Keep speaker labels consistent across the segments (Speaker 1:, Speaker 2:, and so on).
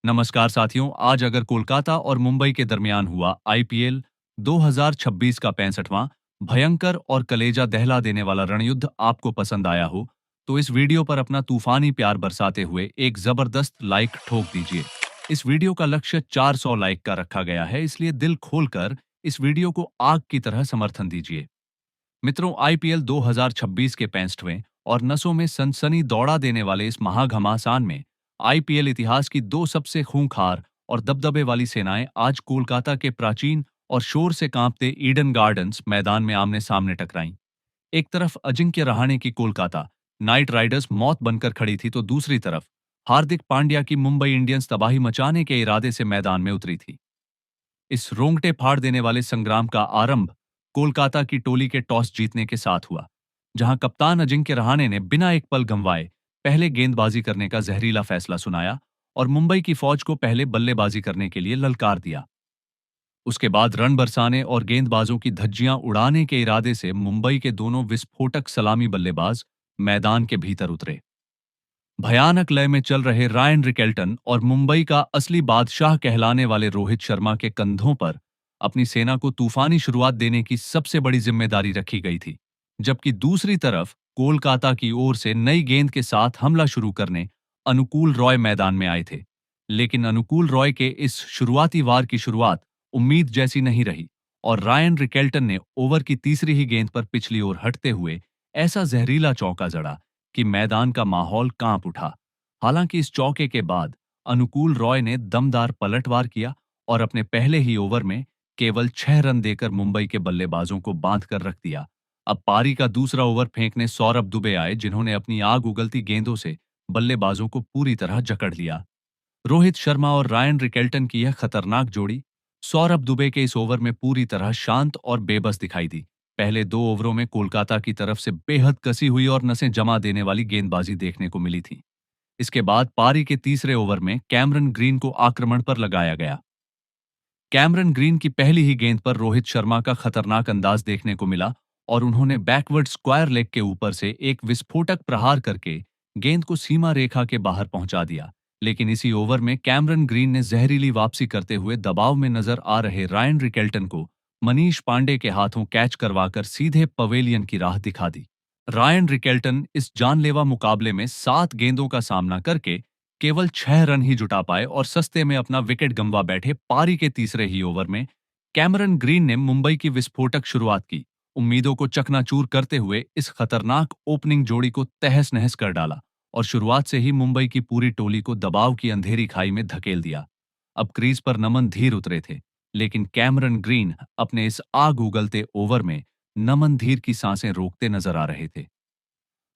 Speaker 1: नमस्कार साथियों। आज अगर कोलकाता और मुंबई के दरमियान हुआ आईपीएल 2026 का 65वां भयंकर और कलेजा दहला देने वाला रणयुद्ध आपको पसंद आया हो, तो इस वीडियो पर अपना तूफानी प्यार बरसाते हुए एक जबरदस्त लाइक ठोक दीजिए। इस वीडियो का लक्ष्य 400 लाइक का रखा गया है, इसलिए दिल खोलकर इस वीडियो को आग की तरह समर्थन दीजिए। मित्रों, आईपीएल 2026 के 65वें और नसों में सनसनी दौड़ा देने वाले इस महाघमासान में आईपीएल इतिहास की दो सबसे खूंखार और दबदबे वाली सेनाएं आज कोलकाता के प्राचीन और शोर से कांपते ईडन गार्डन्स मैदान में आमने सामने टकराईं। एक तरफ अजिंक्य रहाणे की कोलकाता नाइट राइडर्स मौत बनकर खड़ी थी, तो दूसरी तरफ हार्दिक पांड्या की मुंबई इंडियंस तबाही मचाने के इरादे से मैदान में उतरी थी। इस रोंगटे फाड़ देने वाले संग्राम का आरंभ कोलकाता की टोली के टॉस जीतने के साथ हुआ, जहां कप्तान अजिंक्य रहाणे ने बिना एक पल गंवाए पहले गेंदबाजी करने का जहरीला फैसला सुनाया और मुंबई की फौज को पहले बल्लेबाजी करने के लिए ललकार दिया। उसके बाद रन बरसाने और गेंदबाजों की धज्जियां उड़ाने के इरादे से मुंबई के दोनों विस्फोटक सलामी बल्लेबाज मैदान के भीतर उतरे। भयानक लय में चल रहे रायन रिकेल्टन और मुंबई का असली बादशाह कहलाने वाले रोहित शर्मा के कंधों पर अपनी सेना को तूफानी शुरुआत देने की सबसे बड़ी जिम्मेदारी रखी गई थी, जबकि दूसरी तरफ कोलकाता की ओर से नई गेंद के साथ हमला शुरू करने अनुकूल रॉय मैदान में आए थे। लेकिन अनुकूल रॉय के इस शुरुआती वार की शुरुआत उम्मीद जैसी नहीं रही और रायन रिकेल्टन ने ओवर की तीसरी ही गेंद पर पिछली ओर हटते हुए ऐसा जहरीला चौका जड़ा कि मैदान का माहौल कांप उठा। हालांकि इस चौके के बाद अनुकूल रॉय ने दमदार पलटवार किया और अपने पहले ही ओवर में केवल 6 रन देकर मुंबई के बल्लेबाजों को बांध कर रख दिया। अब पारी का दूसरा ओवर फेंकने सौरभ दुबे आए, जिन्होंने अपनी आग उगलती गेंदों से बल्लेबाजों को पूरी तरह जकड़ लिया। रोहित शर्मा और रायन रिकेल्टन की यह खतरनाक जोड़ी सौरभ दुबे के इस ओवर में पूरी तरह शांत और बेबस दिखाई दी। पहले 2 ओवरों में कोलकाता की तरफ से बेहद कसी हुई और नसें जमा देने वाली गेंदबाजी देखने को मिली थी। इसके बाद पारी के तीसरे ओवर में कैमरन ग्रीन को आक्रमण पर लगाया गया। कैमरन ग्रीन की पहली ही गेंद पर रोहित शर्मा का खतरनाक अंदाज देखने को मिला और उन्होंने बैकवर्ड स्क्वायर लेग के ऊपर से एक विस्फोटक प्रहार करके गेंद को सीमा रेखा के बाहर पहुंचा दिया। लेकिन इसी ओवर में कैमरन ग्रीन ने जहरीली वापसी करते हुए दबाव में नजर आ रहे रायन रिकेल्टन को मनीष पांडे के हाथों कैच करवाकर सीधे पवेलियन की राह दिखा दी। रायन रिकेल्टन इस जानलेवा मुकाबले में 7 गेंदों का सामना करके केवल 6 रन ही जुटा पाए और सस्ते में अपना विकेट गंवा बैठे। पारी के तीसरे ही ओवर में कैमरन ग्रीन ने मुंबई की विस्फोटक शुरुआत की, उम्मीदों को चकनाचूर करते हुए इस खतरनाक ओपनिंग जोड़ी को तहस नहस कर डाला और शुरुआत से ही मुंबई की पूरी टोली को दबाव की अंधेरी खाई में धकेल दिया। अब क्रीज पर नमन धीर उतरे थे, लेकिन कैमरन ग्रीन अपने इस आग उगलते ओवर में नमन धीर की सांसें रोकते नजर आ रहे थे।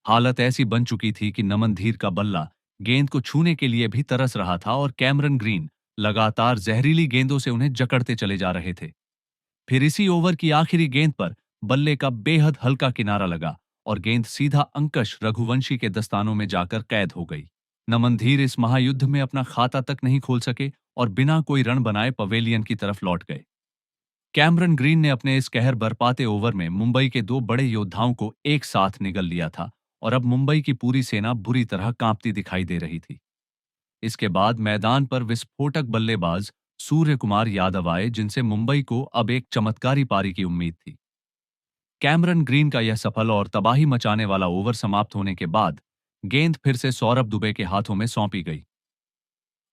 Speaker 1: हालत ऐसी बन चुकी थी कि नमन धीर का बल्ला गेंद को छूने के लिए भी तरस रहा था और कैमरन ग्रीन लगातार जहरीली गेंदों से उन्हें जकड़ते चले जा रहे थे। फिर इसी ओवर की आखिरी गेंद पर बल्ले का बेहद हल्का किनारा लगा और गेंद सीधा अंकश रघुवंशी के दस्तानों में जाकर कैद हो गई। नमन धीर इस महायुद्ध में अपना खाता तक नहीं खोल सके और बिना कोई रन बनाए पवेलियन की तरफ लौट गए। कैमरन ग्रीन ने अपने इस कहर बरपाते ओवर में मुंबई के 2 बड़े योद्धाओं को एक साथ निगल लिया था और अब मुंबई की पूरी सेना बुरी तरह कांपती दिखाई दे रही थी। इसके बाद मैदान पर विस्फोटक बल्लेबाज सूर्य कुमार यादव आए, जिनसे मुंबई को अब एक चमत्कारी पारी की उम्मीद थी। कैमरन ग्रीन का यह सफल और तबाही मचाने वाला ओवर समाप्त होने के बाद गेंद फिर से सौरभ दुबे के हाथों में सौंपी गई।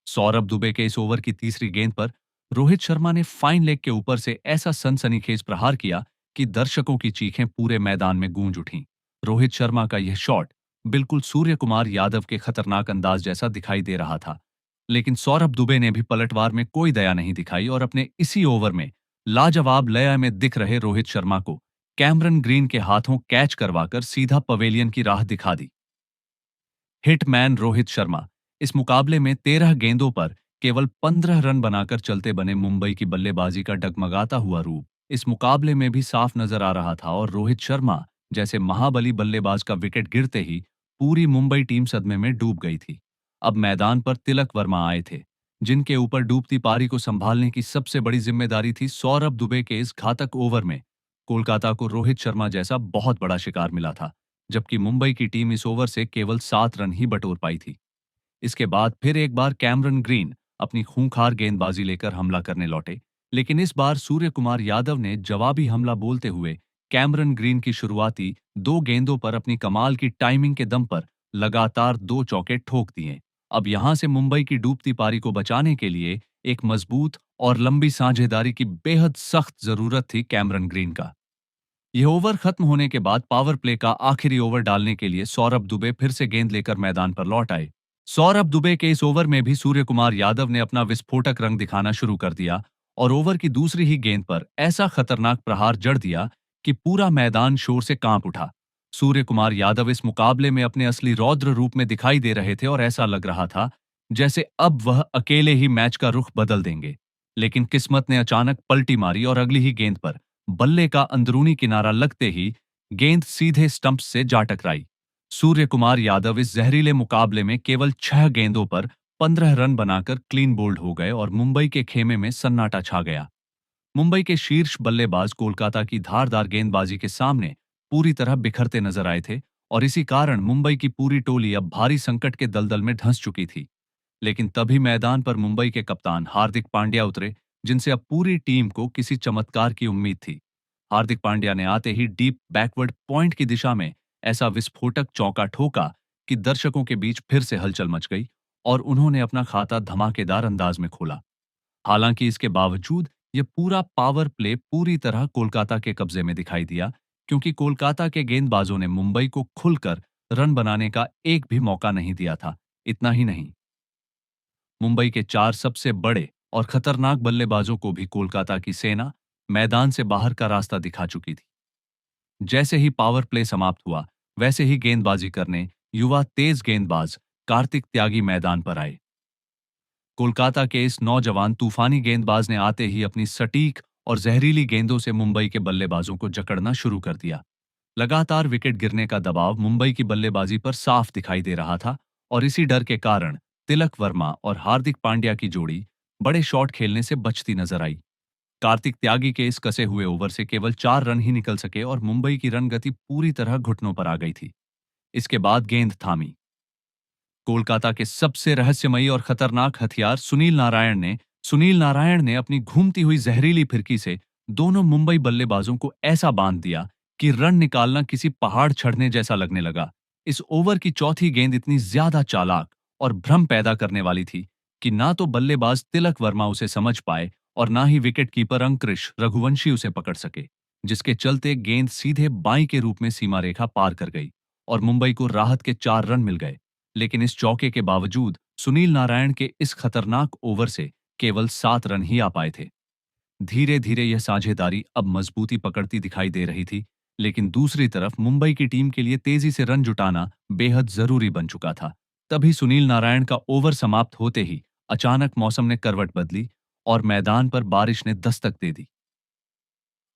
Speaker 1: सौरभ दुबे के इस ओवर की तीसरी गेंद पर रोहित शर्मा ने फाइन लेग के ऊपर से ऐसा सनसनीखेज प्रहार किया कि दर्शकों की चीखें पूरे मैदान में गूंज उठीं। रोहित शर्मा का यह शॉट बिल्कुल सूर्य कुमार यादव के खतरनाक अंदाज जैसा दिखाई दे रहा था, लेकिन सौरभ दुबे ने भी पलटवार में कोई दया नहीं दिखाई और अपने इसी ओवर में लाजवाब लय में दिख रहे रोहित शर्मा को कैमरन ग्रीन के हाथों कैच करवाकर सीधा पवेलियन की राह दिखा दी। हिटमैन रोहित शर्मा इस मुकाबले में 13 गेंदों पर केवल 15 रन बनाकर चलते बने मुंबई की बल्लेबाजी का डगमगाता हुआ रूप इस मुकाबले में भी साफ नजर आ रहा था और रोहित शर्मा जैसे महाबली बल्लेबाज का विकेट गिरते ही पूरी मुंबई टीम सदमे में डूब गई थी। अब मैदान पर तिलक वर्मा आए थे, जिनके ऊपर डूबती पारी को संभालने की सबसे बड़ी जिम्मेदारी थी। सौरभ दुबे के इस घातक ओवर में कोलकाता को रोहित शर्मा जैसा बहुत बड़ा शिकार मिला था, जबकि मुंबई की टीम इस ओवर से केवल 7 रन ही बटोर पाई थी। इसके बाद फिर एक बार कैमरन ग्रीन अपनी खूंखार गेंदबाजी लेकर हमला करने लौटे, लेकिन इस बार सूर्य कुमार यादव ने जवाबी हमला बोलते हुए कैमरन ग्रीन की शुरुआती दो गेंदों पर अपनी कमाल की टाइमिंग के दम पर लगातार दो चौके ठोक दिए। अब यहां से मुंबई की डूबती पारी को बचाने के लिए एक मजबूत और लंबी साझेदारी की बेहद सख्त जरूरत थी कैमरन ग्रीन का। यह ओवर खत्म होने के बाद पावर प्ले का आखिरी ओवर डालने के लिए सौरभ दुबे फिर से गेंद लेकर मैदान पर लौट आए। सौरभ दुबे के इस ओवर में भी सूर्य कुमार यादव ने अपना विस्फोटक रंग दिखाना शुरू कर दिया और ओवर की दूसरी ही गेंद पर ऐसा खतरनाक प्रहार जड़ दिया कि पूरा मैदान शोर से कांप उठा। सूर्य कुमार यादव इस मुकाबले में अपने असली रौद्र रूप में दिखाई दे रहे थे और ऐसा लग रहा था जैसे अब वह अकेले ही मैच का रुख बदल देंगे। लेकिन किस्मत ने अचानक पलटी मारी और अगली ही गेंद पर बल्ले का अंदरूनी किनारा लगते ही गेंद सीधे स्टंप से जा टकराई। सूर्य कुमार यादव इस जहरीले मुकाबले में केवल 6 गेंदों पर 15 रन बनाकर क्लीन बोल्ड हो गए और मुंबई के खेमे में सन्नाटा छा गया। मुंबई के शीर्ष बल्लेबाज कोलकाता की धारदार गेंदबाजी के सामने पूरी तरह बिखरते नजर आए थे और इसी कारण मुंबई की पूरी टोली अब भारी संकट के दलदल में धंस चुकी थी। लेकिन तभी मैदान पर मुंबई के कप्तान हार्दिक पांड्या उतरे, जिनसे अब पूरी टीम को किसी चमत्कार की उम्मीद थी। हार्दिक पांड्या ने आते ही डीप बैकवर्ड पॉइंट की दिशा में ऐसा विस्फोटक चौका ठोका कि दर्शकों के बीच फिर से हलचल मच गई और उन्होंने अपना खाता धमाकेदार अंदाज में खोला। हालांकि इसके बावजूद यह पूरा पावर प्ले पूरी तरह कोलकाता के कब्जे में दिखाई दिया, क्योंकि कोलकाता के गेंदबाजों ने मुंबई को खुलकर रन बनाने का एक भी मौका नहीं दिया था। इतना ही नहीं, मुंबई के 4 सबसे बड़े और खतरनाक बल्लेबाजों को भी कोलकाता की सेना मैदान से बाहर का रास्ता दिखा चुकी थी। जैसे ही पावर प्ले समाप्त हुआ, वैसे ही गेंदबाजी करने युवा तेज गेंदबाज कार्तिक त्यागी मैदान पर आए। कोलकाता के इस नौजवान तूफानी गेंदबाज ने आते ही अपनी सटीक और जहरीली गेंदों से मुंबई के बल्लेबाजों को जकड़ना शुरू कर दिया। लगातार विकेट गिरने का दबाव मुंबई की बल्लेबाजी पर साफ दिखाई दे रहा था और इसी डर के कारण तिलक वर्मा और हार्दिक पांड्या की जोड़ी बड़े शॉट खेलने से बचती नजर आई। कार्तिक त्यागी के इस कसे हुए ओवर से केवल 4 रन ही निकल सके और मुंबई की रन गति पूरी तरह घुटनों पर आ गई थी। इसके बाद गेंद थामी। कोलकाता के सबसे रहस्यमयी और खतरनाक हथियार सुनील नारायण ने अपनी घूमती हुई जहरीली फिरकी से दोनों मुंबई बल्लेबाजों को ऐसा बांध दिया कि रन निकालना किसी पहाड़ चढ़ने जैसा लगने लगा। इस ओवर की चौथी गेंद इतनी ज्यादा चालाक और भ्रम पैदा करने वाली थी कि ना तो बल्लेबाज तिलक वर्मा उसे समझ पाए और ना ही विकेटकीपर अंकृश रघुवंशी उसे पकड़ सके, जिसके चलते गेंद सीधे बाईं के रूप में सीमा रेखा पार कर गई और मुंबई को राहत के 4 रन मिल गए। लेकिन इस चौके के बावजूद सुनील नारायण के इस खतरनाक ओवर से केवल 7 रन ही आ पाए थे। धीरे धीरे यह साझेदारी अब मजबूती पकड़ती दिखाई दे रही थी, लेकिन दूसरी तरफ मुंबई की टीम के लिए तेजी से रन जुटाना बेहद जरूरी बन चुका था। तभी सुनील नारायण का ओवर समाप्त होते ही अचानक मौसम ने करवट बदली और मैदान पर बारिश ने दस्तक दे दी।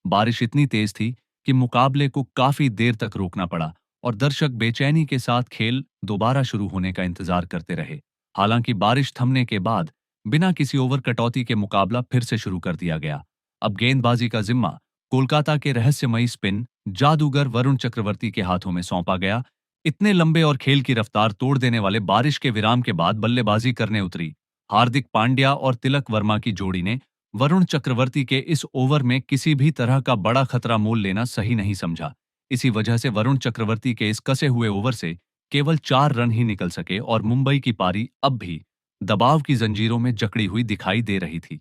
Speaker 1: बारिश इतनी तेज थी कि मुकाबले को काफी देर तक रोकना पड़ा और दर्शक बेचैनी के साथ खेल दोबारा शुरू होने का इंतजार करते रहे। हालांकि बारिश थमने के बाद बिना किसी ओवर कटौती के मुकाबला फिर से शुरू कर दिया गया। अब गेंदबाजी का जिम्मा कोलकाता के रहस्यमयी स्पिन जादूगर वरुण चक्रवर्ती के हाथों में सौंपा गया। इतने लंबे और खेल की रफ्तार तोड़ देने वाले बारिश के विराम के बाद बल्लेबाजी करने उतरी हार्दिक पांड्या और तिलक वर्मा की जोड़ी ने वरुण चक्रवर्ती के इस ओवर में किसी भी तरह का बड़ा खतरा मोल लेना सही नहीं समझा। इसी वजह से वरुण चक्रवर्ती के इस कसे हुए ओवर से केवल 4 रन ही निकल सके और मुंबई की पारी अब भी दबाव की जंजीरों में जकड़ी हुई दिखाई दे रही थी।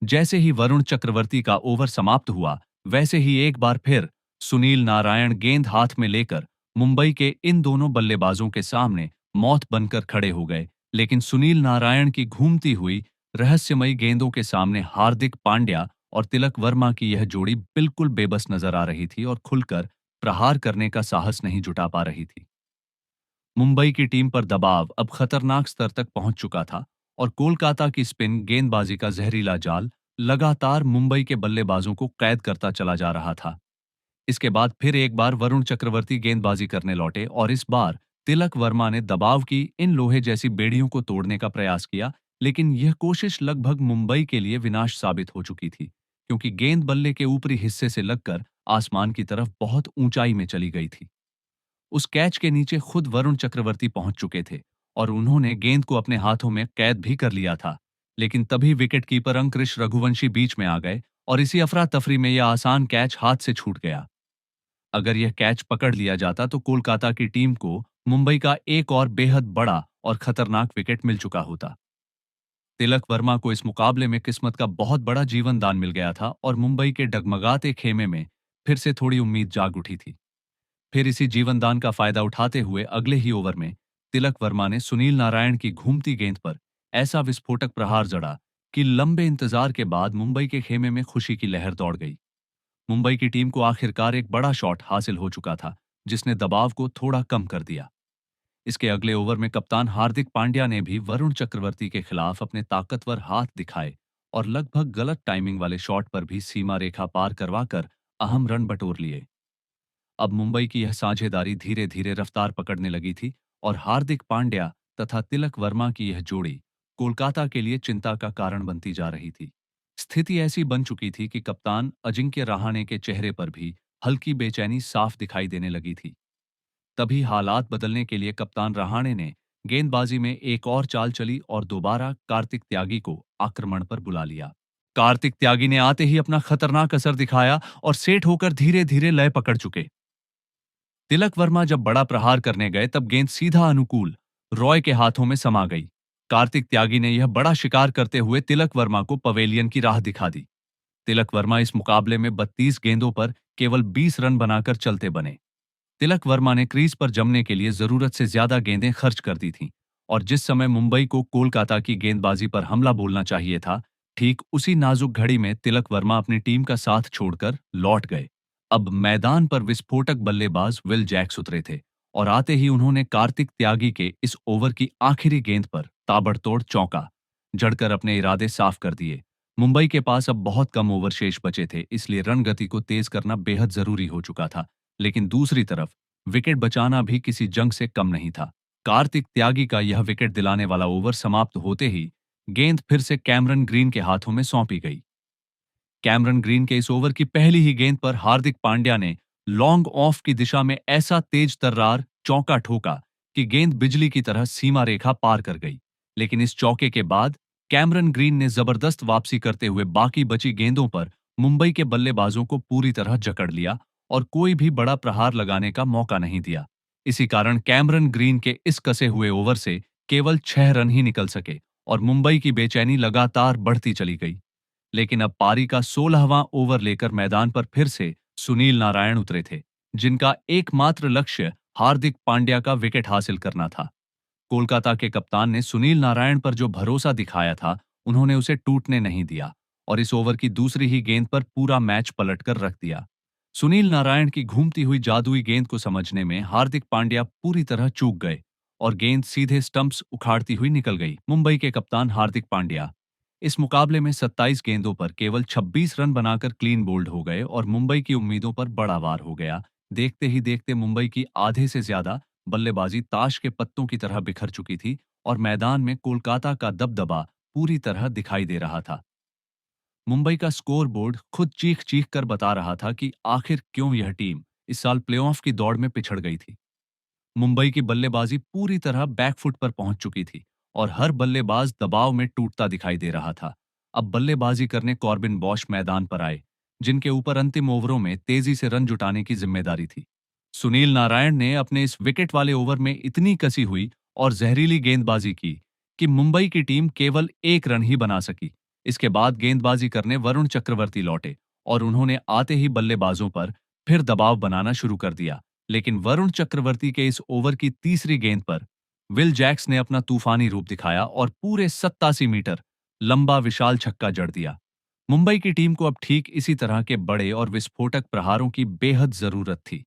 Speaker 1: जैसे ही वरुण चक्रवर्ती का ओवर समाप्त हुआ, वैसे ही एक बार फिर सुनील नारायण गेंद हाथ में लेकर मुंबई के इन दोनों बल्लेबाजों के सामने मौत बनकर खड़े हो गए। लेकिन सुनील नारायण की घूमती हुई रहस्यमयी गेंदों के सामने हार्दिक पांड्या और तिलक वर्मा की यह जोड़ी बिल्कुल बेबस नजर आ रही थी और खुलकर प्रहार करने का साहस नहीं जुटा पा रही थी। मुंबई की टीम पर दबाव अब खतरनाक स्तर तक पहुंच चुका था और कोलकाता की स्पिन गेंदबाजी का जहरीला जाल लगातार मुंबई के बल्लेबाजों को कैद करता चला जा रहा था। इसके बाद फिर एक बार वरुण चक्रवर्ती गेंदबाजी करने लौटे और इस बार तिलक वर्मा ने दबाव की इन लोहे जैसी बेड़ियों को तोड़ने का प्रयास किया, लेकिन यह कोशिश लगभग मुंबई के लिए विनाश साबित हो चुकी थी, क्योंकि गेंद बल्ले के ऊपरी हिस्से से लगकर आसमान की तरफ बहुत ऊंचाई में चली गई थी। उस कैच के नीचे खुद वरुण चक्रवर्ती पहुंच चुके थे और उन्होंने गेंद को अपने हाथों में कैद भी कर लिया था। लेकिन तभी विकेटकीपर अंकुरिश रघुवंशी बीच में आ गए और इसी अफरा तफरी में यह आसान कैच हाथ से छूट गया। अगर यह कैच पकड़ लिया जाता तो कोलकाता की टीम को मुंबई का एक और बेहद बड़ा और खतरनाक विकेट मिल चुका होता। तिलक वर्मा को इस मुकाबले में किस्मत का बहुत बड़ा जीवन दान मिल गया था और मुंबई के डगमगाते खेमे में फिर से थोड़ी उम्मीद जाग उठी थी। फिर इसी जीवनदान का फायदा उठाते हुए अगले ही ओवर में तिलक वर्मा ने सुनील नारायण की घूमती गेंद पर ऐसा विस्फोटक प्रहार जड़ा कि लंबे इंतजार के बाद मुंबई के खेमे में खुशी की लहर दौड़ गई। मुंबई की टीम को आखिरकार एक बड़ा शॉट हासिल हो चुका था, जिसने दबाव को थोड़ा कम कर दिया। इसके अगले ओवर में कप्तान हार्दिक पांड्या ने भी वरुण चक्रवर्ती के खिलाफ अपने ताकतवर हाथ दिखाए और लगभग गलत टाइमिंग वाले शॉट पर भी सीमा रेखा पार करवाकर अहम रन बटोर लिए। अब मुंबई की यह साझेदारी धीरे धीरे रफ्तार पकड़ने लगी थी और हार्दिक पांड्या तथा तिलक वर्मा की यह जोड़ी कोलकाता के लिए चिंता का कारण बनती जा रही थी। स्थिति ऐसी बन चुकी थी कि कप्तान अजिंक्य रहाणे के चेहरे पर भी हल्की बेचैनी साफ दिखाई देने लगी थी। तभी हालात बदलने के लिए कप्तान रहाणे ने गेंदबाजी में एक और चाल चली और दोबारा कार्तिक त्यागी को आक्रमण पर बुला लिया। कार्तिक त्यागी ने आते ही अपना खतरनाक असर दिखाया और सेट होकर धीरे धीरे लय पकड़ चुके। तिलक वर्मा जब बड़ा प्रहार करने गए तब गेंद सीधा अनुकूल रॉय के हाथों में समा गई। कार्तिक त्यागी ने यह बड़ा शिकार करते हुए तिलक वर्मा को पवेलियन की राह दिखा दी। तिलक वर्मा इस मुकाबले में 32 गेंदों पर केवल 20 रन बनाकर चलते बने। तिलक वर्मा ने क्रीज पर जमने के लिए जरूरत से ज्यादा गेंदें खर्च कर दी थीं और जिस समय मुंबई को कोलकाता की गेंदबाजी पर हमला बोलना चाहिए था, ठीक उसी नाजुक घड़ी में तिलक वर्मा अपनी टीम का साथ छोड़कर लौट गए। अब मैदान पर विस्फोटक बल्लेबाज विल जैक्स उतरे थे और आते ही उन्होंने कार्तिक त्यागी के इस ओवर की आखिरी गेंद पर ताबड़तोड़ चौका जड़कर अपने इरादे साफ कर दिए। मुंबई के पास अब बहुत कम ओवर शेष बचे थे, इसलिए रन गति को तेज करना बेहद जरूरी हो चुका था। लेकिन दूसरी तरफ विकेट बचाना भी किसी जंग से कम नहीं था। कार्तिक त्यागी का यह विकेट दिलाने वाला ओवर समाप्त होते ही गेंद फिर से कैमरन ग्रीन के हाथों में सौंपी गई। कैमरन ग्रीन के इस ओवर की पहली ही गेंद पर हार्दिक पांड्या ने लॉन्ग ऑफ की दिशा में ऐसा तेज तर्रार चौका ठोका कि गेंद बिजली की तरह सीमा रेखा पार कर गई। लेकिन इस चौके के बाद कैमरन ग्रीन ने जबरदस्त वापसी करते हुए बाकी बची गेंदों पर मुंबई के बल्लेबाजों को पूरी तरह जकड़ लिया और कोई भी बड़ा प्रहार लगाने का मौका नहीं दिया। इसी कारण कैमरन ग्रीन के इस कसे हुए ओवर से केवल 6 रन ही निकल सके और मुंबई की बेचैनी लगातार बढ़ती चली गई। लेकिन अब पारी का 16वां ओवर लेकर मैदान पर फिर से सुनील नारायण उतरे थे, जिनका एकमात्र लक्ष्य हार्दिक पांड्या का विकेट हासिल करना था। कोलकाता के कप्तान ने सुनील नारायण पर जो भरोसा दिखाया था, उन्होंने उसे टूटने नहीं दिया और इस ओवर की दूसरी ही गेंद पर पूरा मैच पलटकर रख दिया। सुनील नारायण की घूमती हुई जादुई गेंद को समझने में हार्दिक पांड्या पूरी तरह चूक गए और गेंद सीधे स्टंप्स उखाड़ती हुई निकल गई। मुंबई के कप्तान हार्दिक पांड्या इस मुकाबले में 27 गेंदों पर केवल 26 रन बनाकर क्लीन बोल्ड हो गए और मुंबई की उम्मीदों पर बड़ा वार हो गया। देखते ही देखते मुंबई की आधे से ज्यादा बल्लेबाजी ताश के पत्तों की तरह बिखर चुकी थी और मैदान में कोलकाता का दबदबा पूरी तरह दिखाई दे रहा था। मुंबई का स्कोर बोर्ड खुद चीख चीख कर बता रहा था कि आखिर क्यों यह टीम इस साल प्लेऑफ की दौड़ में पिछड़ गई थी। मुंबई की बल्लेबाजी पूरी तरह बैकफुट पर पहुंच चुकी थी और हर बल्लेबाज दबाव में टूटता दिखाई दे रहा था। अब बल्लेबाजी करने कॉर्बिन बॉश मैदान पर आए, जिनके ऊपर अंतिम ओवरों में तेजी से रन जुटाने की जिम्मेदारी थी। सुनील नारायण ने अपने इस विकेट वाले ओवर में इतनी कसी हुई और जहरीली गेंदबाजी की कि मुंबई की टीम केवल एक रन ही बना सकी। इसके बाद गेंदबाजी करने वरुण चक्रवर्ती लौटे और उन्होंने आते ही बल्लेबाजों पर फिर दबाव बनाना शुरू कर दिया। लेकिन वरुण चक्रवर्ती के इस ओवर की तीसरी गेंद पर विल जैक्स ने अपना तूफानी रूप दिखाया और पूरे 87 मीटर लंबा विशाल छक्का जड़ दिया। मुंबई की टीम को अब ठीक इसी तरह के बड़े और विस्फोटक प्रहारों की बेहद जरूरत थी,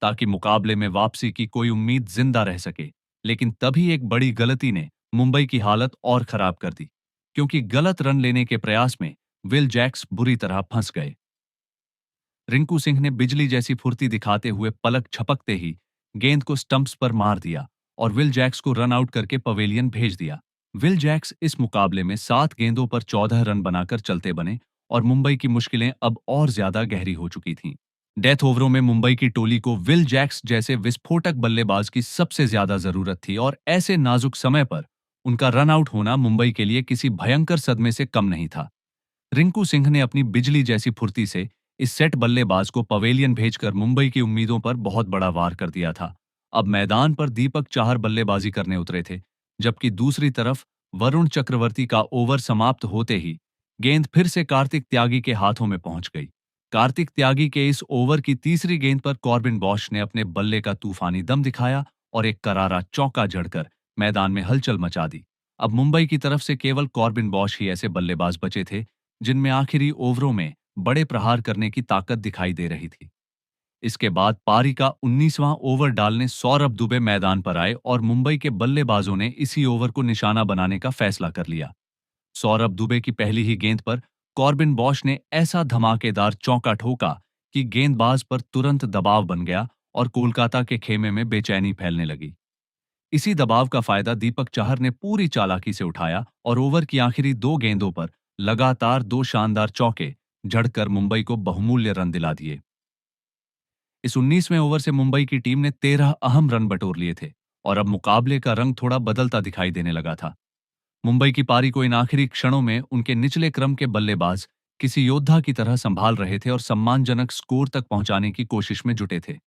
Speaker 1: ताकि मुकाबले में वापसी की कोई उम्मीद जिंदा रह सके। लेकिन तभी एक बड़ी गलती ने मुंबई की हालत और खराब कर दी, क्योंकि गलत रन लेने के प्रयास में विल जैक्स बुरी तरह फंस गए। रिंकू सिंह ने बिजली जैसी फुर्ती दिखाते हुए पलक झपकते ही गेंद को स्टंप्स पर मार दिया और विल जैक्स को रन आउट करके पवेलियन भेज दिया। विल जैक्स इस मुकाबले में 7 गेंदों पर 14 रन बनाकर चलते बने और मुंबई की मुश्किलें अब और ज्यादा गहरी हो चुकी थीं। डेथ ओवरों में मुंबई की टोली को विल जैक्स जैसे विस्फोटक बल्लेबाज की सबसे ज्यादा जरूरत थी और ऐसे नाजुक समय पर उनका रन आउट होना मुंबई के लिए किसी भयंकर सदमे से कम नहीं था। रिंकू सिंह ने अपनी बिजली जैसी फुर्ती से इस सेट बल्लेबाज को पवेलियन भेजकर मुंबई की उम्मीदों पर बहुत बड़ा वार कर दिया था। अब मैदान पर दीपक चाहर बल्लेबाजी करने उतरे थे, जबकि दूसरी तरफ वरुण चक्रवर्ती का ओवर समाप्त होते ही गेंद फिर से कार्तिक त्यागी के हाथों में पहुंच गई। कार्तिक त्यागी के इस ओवर की तीसरी गेंद पर कॉर्बिन बॉश ने अपने बल्ले का तूफानी दम दिखाया और एक करारा चौका जड़कर मैदान में हलचल मचा दी। अब मुंबई की तरफ से केवल कॉर्बिन बॉश ही ऐसे बल्लेबाज बचे थे जिनमें आखिरी ओवरों में बड़े प्रहार करने की ताकत दिखाई दे रही थी। इसके बाद पारी का 19वां ओवर डालने सौरभ दुबे मैदान पर आए और मुंबई के बल्लेबाजों ने इसी ओवर को निशाना बनाने का फैसला कर लिया। सौरभ दुबे की पहली ही गेंद पर कॉर्बिन बॉश ने ऐसा धमाकेदार चौका ठोका कि गेंदबाज पर तुरंत दबाव बन गया और कोलकाता के खेमे में बेचैनी फैलने लगी। इसी दबाव का फायदा दीपक चाहर ने पूरी चालाकी से उठाया और ओवर की आखिरी दो गेंदों पर लगातार दो शानदार चौके जड़कर मुंबई को बहुमूल्य रन दिला दिए। इस 19वें ओवर से मुंबई की टीम ने 13 अहम रन बटोर लिए थे और अब मुकाबले का रंग थोड़ा बदलता दिखाई देने लगा था। मुंबई की पारी को इन आखिरी क्षणों में उनके निचले क्रम के बल्लेबाज किसी योद्धा की तरह संभाल रहे थे और सम्मानजनक स्कोर तक पहुंचाने की कोशिश में जुटे थे।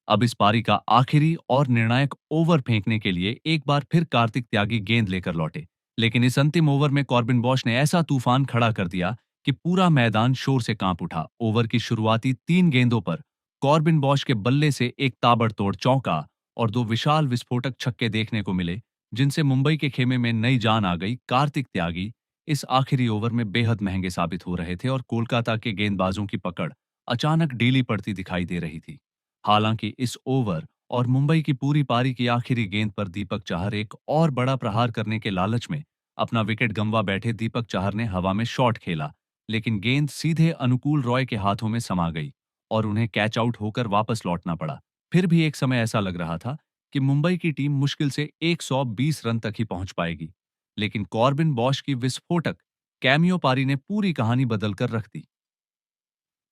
Speaker 1: अब इस पारी का आखिरी और निर्णायक ओवर फेंकने के लिए एक बार फिर कार्तिक त्यागी गेंद लेकर लौटे, लेकिन इस अंतिम ओवर में कॉर्बिन बॉश ने ऐसा तूफान खड़ा कर दिया कि पूरा मैदान शोर से कांप उठा। ओवर की शुरुआती 3 गेंदों पर कॉर्बिन बॉश के बल्ले से एक ताबड़तोड़ चौका और 2 विशाल विस्फोटक छक्के देखने को मिले, जिनसे मुंबई के खेमे में नई जान आ गई। कार्तिक त्यागी इस आखिरी ओवर में बेहद महंगे साबित हो रहे थे और कोलकाता के गेंदबाजों की पकड़ अचानक ढीली पड़ती दिखाई दे रही थी। हालांकि इस ओवर और मुंबई की पूरी पारी की आखिरी गेंद पर दीपक चाहर एक और बड़ा प्रहार करने के लालच में अपना विकेट गंवा बैठे। दीपक चाहर ने हवा में शॉट खेला, लेकिन गेंद सीधे अनुकूल रॉय के हाथों में समा गई और उन्हें कैच आउट होकर वापस लौटना पड़ा। फिर भी एक समय ऐसा लग रहा था कि मुंबई की टीम मुश्किल से 120 रन तक ही पहुंच पाएगी, लेकिन कॉर्बिन बॉश की विस्फोटक कैमियो पारी ने पूरी कहानी बदलकर रख दी।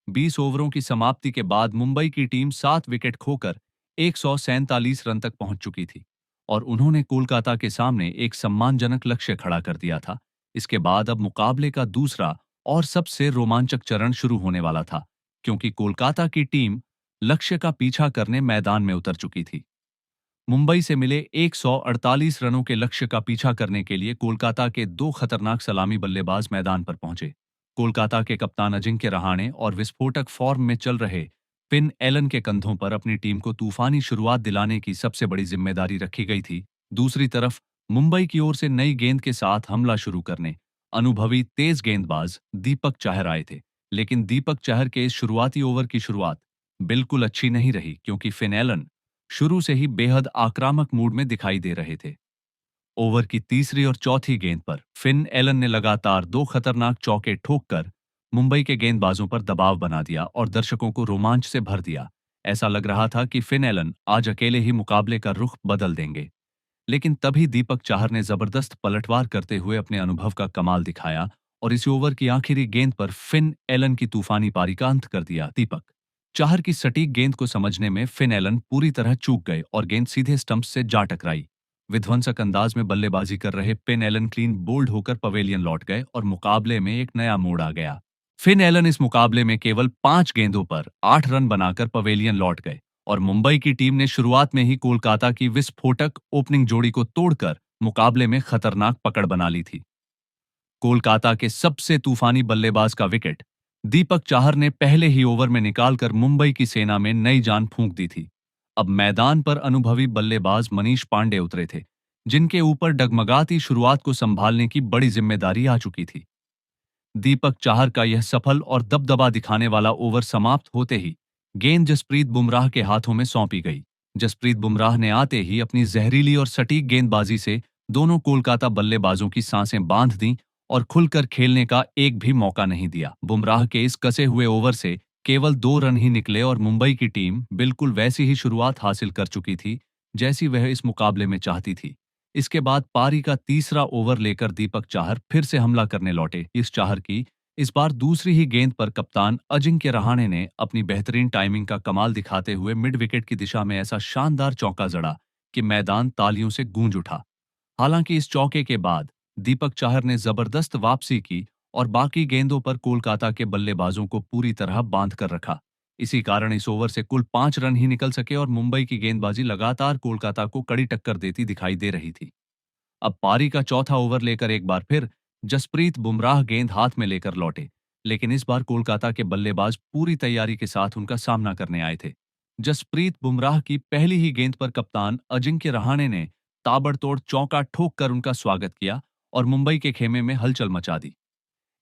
Speaker 1: 20 ओवरों की समाप्ति के बाद मुंबई की टीम 7 विकेट खोकर 147 रन तक पहुंच चुकी थी और उन्होंने कोलकाता के सामने एक सम्मानजनक लक्ष्य खड़ा कर दिया था। इसके बाद अब मुकाबले का दूसरा और सबसे रोमांचक चरण शुरू होने वाला था, क्योंकि कोलकाता की टीम लक्ष्य का पीछा करने मैदान में उतर चुकी थी। मुंबई से मिले 148 रनों के लक्ष्य का पीछा करने के लिए कोलकाता के 2 खतरनाक सलामी बल्लेबाज मैदान पर पहुंचे। कोलकाता के कप्तान अजिंक्य रहाणे और विस्फोटक फॉर्म में चल रहे फिन एलन के कंधों पर अपनी टीम को तूफानी शुरुआत दिलाने की सबसे बड़ी जिम्मेदारी रखी गई थी। दूसरी तरफ मुंबई की ओर से नई गेंद के साथ हमला शुरू करने अनुभवी तेज गेंदबाज दीपक चाहर आए थे, लेकिन दीपक चाहर के इस शुरुआती ओवर की शुरुआत बिल्कुल अच्छी नहीं रही, क्योंकि फिन एलन शुरू से ही बेहद आक्रामक मूड में दिखाई दे रहे थे। ओवर की तीसरी और चौथी गेंद पर फिन एलन ने लगातार 2 खतरनाक चौके ठोककर मुंबई के गेंदबाजों पर दबाव बना दिया और दर्शकों को रोमांच से भर दिया। ऐसा लग रहा था कि फिन एलन आज अकेले ही मुकाबले का रुख बदल देंगे, लेकिन तभी दीपक चाहर ने जबरदस्त पलटवार करते हुए अपने अनुभव का कमाल दिखाया और इस ओवर की आखिरी गेंद पर फिन एलन की तूफानी पारी का अंत कर दिया। दीपक चाहर की सटीक गेंद को समझने में फिन एलन पूरी तरह चूक गए और गेंद सीधे स्टंप से जा टकराई। विध्वंसक अंदाज में बल्लेबाजी कर रहे फिन एलन क्लीन बोल्ड होकर पवेलियन लौट गए और मुकाबले में एक नया मोड़ आ गया। फिन एलन इस मुकाबले में केवल 5 गेंदों पर 8 रन बनाकर पवेलियन लौट गए और मुंबई की टीम ने शुरुआत में ही कोलकाता की विस्फोटक ओपनिंग जोड़ी को तोड़कर मुकाबले में खतरनाक पकड़ बना ली थी। कोलकाता के सबसे तूफानी बल्लेबाज का विकेट दीपक चाहर ने पहले ही ओवर में निकालकर मुंबई की सेना में नई जान फूंक दी थी। अब मैदान पर अनुभवी बल्लेबाज मनीष पांडे उतरे थे, जिनके ऊपर डगमगाती शुरुआत को संभालने की बड़ी जिम्मेदारी आ चुकी थी। दीपक चाहर का यह सफल और दबदबा दिखाने वाला ओवर समाप्त होते ही गेंद जसप्रीत बुमराह के हाथों में सौंपी गई। जसप्रीत बुमराह ने आते ही अपनी जहरीली और सटीक गेंदबाजी से दोनों कोलकाता बल्लेबाजों की सांसें बांध दी और खुलकर खेलने का एक भी मौका नहीं दिया। बुमराह के इस कसे हुए ओवर से केवल 2 रन ही निकले और मुंबई की टीम बिल्कुल वैसी ही शुरुआत हासिल कर चुकी थी जैसी वह इस मुकाबले में चाहती थी। इसके बाद पारी का तीसरा ओवर लेकर दीपक चाहर फिर से हमला करने लौटे। इस चाहर की इस बार दूसरी ही गेंद पर कप्तान अजिंक्य रहाणे ने अपनी बेहतरीन टाइमिंग का कमाल दिखाते हुए मिड विकेट की दिशा में ऐसा शानदार चौका जड़ा कि मैदान तालियों से गूंज उठा। हालांकि इस चौके के बाद दीपक चाहर ने जबरदस्त वापसी की और बाकी गेंदों पर कोलकाता के बल्लेबाजों को पूरी तरह बांध कर रखा। इसी कारण इस ओवर से कुल 5 रन ही निकल सके और मुंबई की गेंदबाजी लगातार कोलकाता को कड़ी टक्कर देती दिखाई दे रही थी। अब पारी का चौथा ओवर लेकर एक बार फिर जसप्रीत बुमराह गेंद हाथ में लेकर लौटे, लेकिन इस बार कोलकाता के बल्लेबाज पूरी तैयारी के साथ उनका सामना करने आए थे। जसप्रीत बुमराह की पहली ही गेंद पर कप्तान अजिंक्य रहाणे ने ताबड़तोड़ चौका ठोक कर उनका स्वागत किया और मुंबई के खेमे में हलचल मचा दी।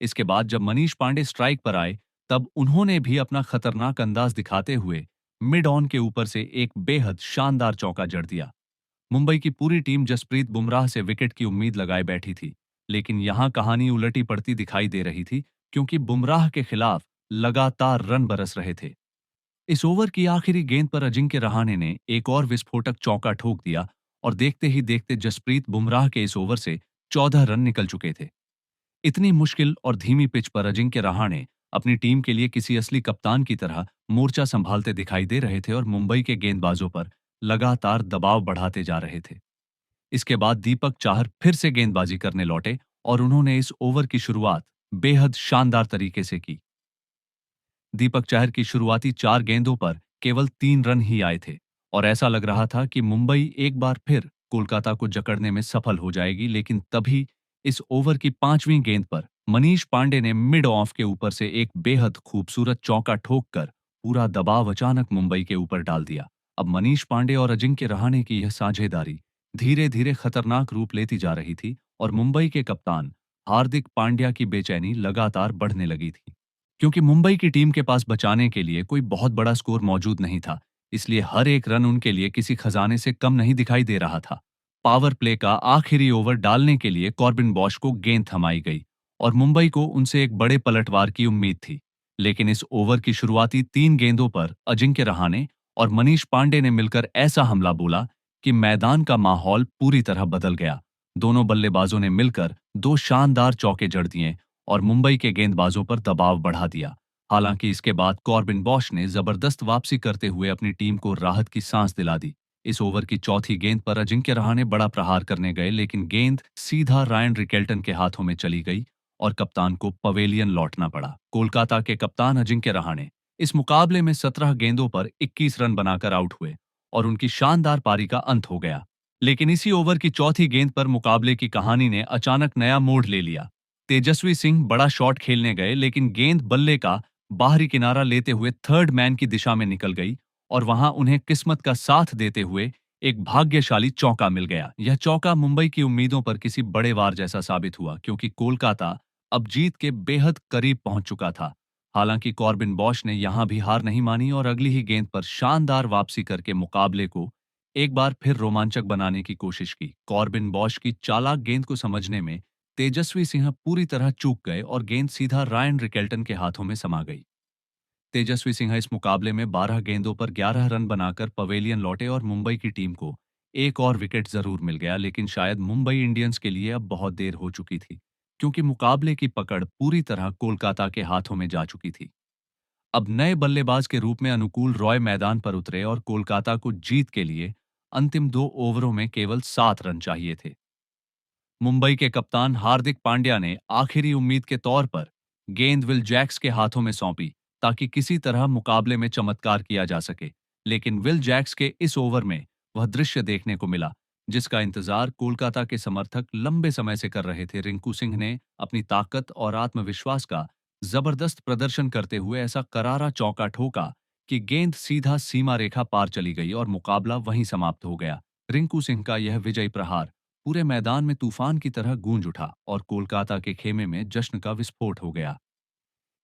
Speaker 1: इसके बाद जब मनीष पांडे स्ट्राइक पर आए, तब उन्होंने भी अपना खतरनाक अंदाज दिखाते हुए मिड ऑन के ऊपर से एक बेहद शानदार चौका जड़ दिया। मुंबई की पूरी टीम जसप्रीत बुमराह से विकेट की उम्मीद लगाए बैठी थी, लेकिन यहां कहानी उलटी पड़ती दिखाई दे रही थी, क्योंकि बुमराह के खिलाफ लगातार रन बरस रहे थे। इस ओवर की आखिरी गेंद पर अजिंक्य रहाणे ने एक और विस्फोटक चौका ठोक दिया और देखते ही देखते जसप्रीत बुमराह के इस ओवर से 14 रन निकल चुके थे। इतनी मुश्किल और धीमी पिच पर अजिंक्य रहाणे अपनी टीम के लिए किसी असली कप्तान की तरह मोर्चा संभालते दिखाई दे रहे थे और मुंबई के गेंदबाजों पर लगातार दबाव बढ़ाते जा रहे थे। इसके बाद दीपक चाहर फिर से गेंदबाजी करने लौटे और उन्होंने इस ओवर की शुरुआत बेहद शानदार तरीके से की। दीपक चाहर की शुरुआती 4 गेंदों पर केवल 3 रन ही आए थे और ऐसा लग रहा था कि मुंबई एक बार फिर कोलकाता को जकड़ने में सफल हो जाएगी, लेकिन तभी इस ओवर की 5वीं गेंद पर मनीष पांडे ने मिड ऑफ के ऊपर से एक बेहद खूबसूरत चौका ठोककर पूरा दबाव अचानक मुंबई के ऊपर डाल दिया। अब मनीष पांडे और अजिंक्य रहाणे की यह साझेदारी धीरे धीरे खतरनाक रूप लेती जा रही थी और मुंबई के कप्तान हार्दिक पांड्या की बेचैनी लगातार बढ़ने लगी थी, क्योंकि मुंबई की टीम के पास बचाने के लिए कोई बहुत बड़ा स्कोर मौजूद नहीं था। इसलिए हर एक रन उनके लिए किसी खजाने से कम नहीं दिखाई दे रहा था। पावर प्ले का आखिरी ओवर डालने के लिए कॉर्बिन बॉश को गेंद थमाई गई और मुंबई को उनसे एक बड़े पलटवार की उम्मीद थी। लेकिन इस ओवर की शुरुआती 3 गेंदों पर अजिंक्य रहाणे और मनीष पांडे ने मिलकर ऐसा हमला बोला कि मैदान का माहौल पूरी तरह बदल गया। दोनों बल्लेबाजों ने मिलकर 2 शानदार चौके जड़ दिए और मुंबई के गेंदबाजों पर दबाव बढ़ा दिया। हालांकि इसके बाद कॉर्बिन बॉश ने जबरदस्त वापसी करते हुए अपनी टीम को राहत की सांस दिला दी। इस ओवर की चौथी गेंद पर अजिंक्य रहाणे बड़ा प्रहार करने गए, लेकिन गेंद सीधा रायन रिकेल्टन के हाथों में चली गई और कप्तान को पवेलियन लौटना पड़ा। कोलकाता के कप्तान अजिंक्य रहाणे इस मुकाबले में 17 गेंदों पर 21 रन बनाकर आउट हुए और उनकी शानदार पारी का अंत हो गया। लेकिन इसी ओवर की चौथी गेंद पर मुकाबले की कहानी ने अचानक नया मोड़ ले लिया। तेजस्वी सिंह बड़ा शॉट खेलने गए, लेकिन गेंद बल्ले का बाहरी किनारा लेते हुए थर्ड मैन की दिशा में निकल गई और वहां उन्हें किस्मत का साथ देते हुए एक भाग्यशाली चौका मिल गया। यह चौका मुंबई की उम्मीदों पर किसी बड़े वार जैसा साबित हुआ, क्योंकि कोलकाता अब जीत के बेहद करीब पहुंच चुका था। हालांकि कॉर्बिन बॉश ने यहां भी हार नहीं मानी और अगली ही गेंद पर शानदार वापसी करके मुकाबले को एक बार फिर रोमांचक बनाने की कोशिश की। कॉर्बिन बॉश की चालाक गेंद को समझने में तेजस्वी सिंह पूरी तरह चूक गए और गेंद सीधा रायन रिकेल्टन के हाथों में समा गई। तेजस्वी सिंह इस मुकाबले में 12 गेंदों पर 11 रन बनाकर पवेलियन लौटे और मुंबई की टीम को एक और विकेट जरूर मिल गया, लेकिन शायद मुंबई इंडियंस के लिए अब बहुत देर हो चुकी थी, क्योंकि मुकाबले की पकड़ पूरी तरह कोलकाता के हाथों में जा चुकी थी। अब नए बल्लेबाज के रूप में अनुकूल रॉय मैदान पर उतरे और कोलकाता को जीत के लिए अंतिम 2 ओवरों में केवल 7 रन चाहिए थे। मुंबई के कप्तान हार्दिक पांड्या ने आखिरी उम्मीद के तौर पर गेंद विल जैक्स के हाथों में सौंपी, ताकि किसी तरह मुकाबले में चमत्कार किया जा सके। लेकिन विल जैक्स के इस ओवर में वह दृश्य देखने को मिला जिसका इंतजार कोलकाता के समर्थक लंबे समय से कर रहे थे। रिंकू सिंह ने अपनी ताकत और आत्मविश्वास का जबरदस्त प्रदर्शन करते हुए ऐसा करारा चौका ठोका कि गेंद सीधा सीमा रेखा पार चली गई और मुकाबला वहीं समाप्त हो गया। रिंकू सिंह का यह विजयी प्रहार पूरे मैदान में तूफान की तरह गूंज उठा और कोलकाता के खेमे में जश्न का विस्फोट हो गया।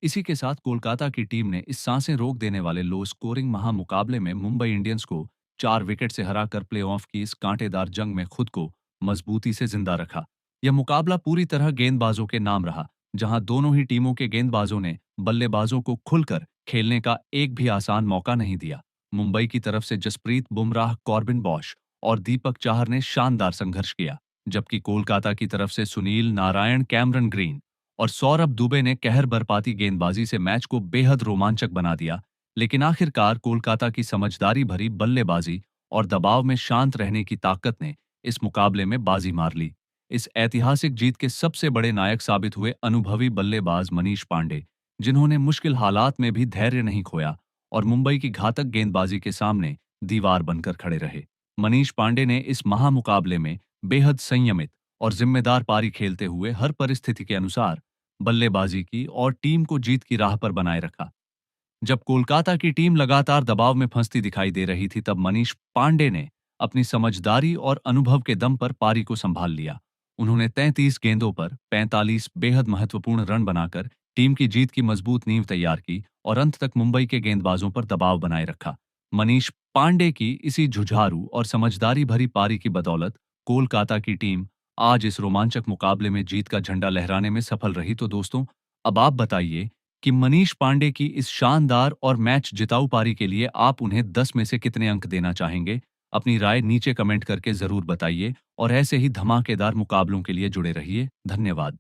Speaker 1: इसी के साथ कोलकाता की टीम ने इस सांसें रोक देने वाले लो स्कोरिंग महामुकाबले में मुंबई इंडियंस को 4 विकेट से हराकर प्लेऑफ की इस कांटेदार जंग में खुद को मजबूती से जिंदा रखा। यह मुकाबला पूरी तरह गेंदबाजों के नाम रहा, जहां दोनों ही टीमों के गेंदबाजों ने बल्लेबाजों को खुलकर खेलने का एक भी आसान मौका नहीं दिया। मुंबई की तरफ से जसप्रीत बुमराह, कॉर्बिन बॉश और दीपक चाहर ने शानदार संघर्ष किया, जबकि कोलकाता की तरफ से सुनील नारायण, कैमरन ग्रीन और सौरभ दुबे ने कहर बरपाती गेंदबाजी से मैच को बेहद रोमांचक बना दिया। लेकिन आखिरकार कोलकाता की समझदारी भरी बल्लेबाजी और दबाव में शांत रहने की ताकत ने इस मुकाबले में बाजी मार ली। इस ऐतिहासिक जीत के सबसे बड़े नायक साबित हुए अनुभवी बल्लेबाज मनीष पांडे, जिन्होंने मुश्किल हालात में भी धैर्य नहीं खोया और मुंबई की घातक गेंदबाजी के सामने दीवार बनकर खड़े रहे। मनीष पांडे ने इस महामुकाबले में बेहद संयमित और जिम्मेदार पारी खेलते हुए हर परिस्थिति के अनुसार बल्लेबाजी की और टीम को जीत की राह पर बनाए रखा। जब कोलकाता की टीम लगातार दबाव में फंसती दिखाई दे रही थी, तब मनीष पांडे ने अपनी समझदारी और अनुभव के दम पर पारी को संभाल लिया। उन्होंने 33 गेंदों पर 45 बेहद महत्वपूर्ण रन बनाकर टीम की जीत की मजबूत नींव तैयार की और अंत तक मुंबई के गेंदबाजों पर दबाव बनाए रखा। मनीष पांडे की इसी जुझारू और समझदारी भरी पारी की बदौलत कोलकाता की टीम आज इस रोमांचक मुकाबले में जीत का झंडा लहराने में सफल रही। तो दोस्तों, अब आप बताइए कि मनीष पांडे की इस शानदार और मैच जिताऊ पारी के लिए आप उन्हें 10 में से कितने अंक देना चाहेंगे? अपनी राय नीचे कमेंट करके जरूर बताइए और ऐसे ही धमाकेदार मुकाबलों के लिए जुड़े रहिए। धन्यवाद।